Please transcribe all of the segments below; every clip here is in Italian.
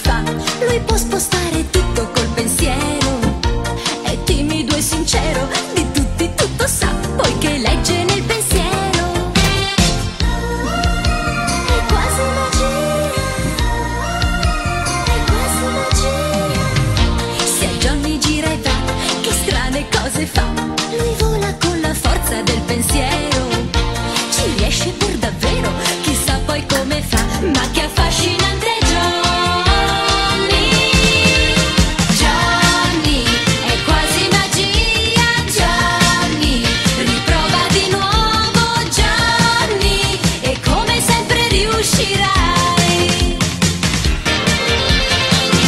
fa. Lui può spostare tutto col pensiero, è timido e sincero, di tutti tutto sa, poiché legge nel pensiero. È quasi magia, è quasi magia. Se a Johnny gira e va, che strane cose fa. Lui vola con la forza del pensiero, ci riesce per davvero, chissà poi come fa. Ma che affascinante è Johnny. Johnny è quasi magia. Johnny riprova di nuovo. Johnny, e come sempre riuscirai.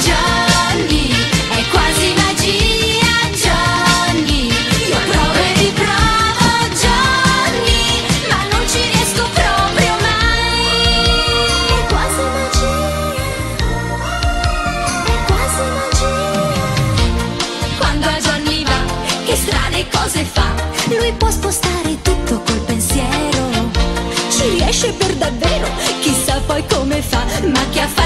Johnny è quasi magia. Johnny, io provo e riprovo. Johnny, ma non ci riesco proprio mai. È quasi magia, è quasi magia. Quando a Johnny va, che strane cose fa. Lui può spostare tutto col pensiero, ci riesce per davvero, chissà poi come fa. Ma che affare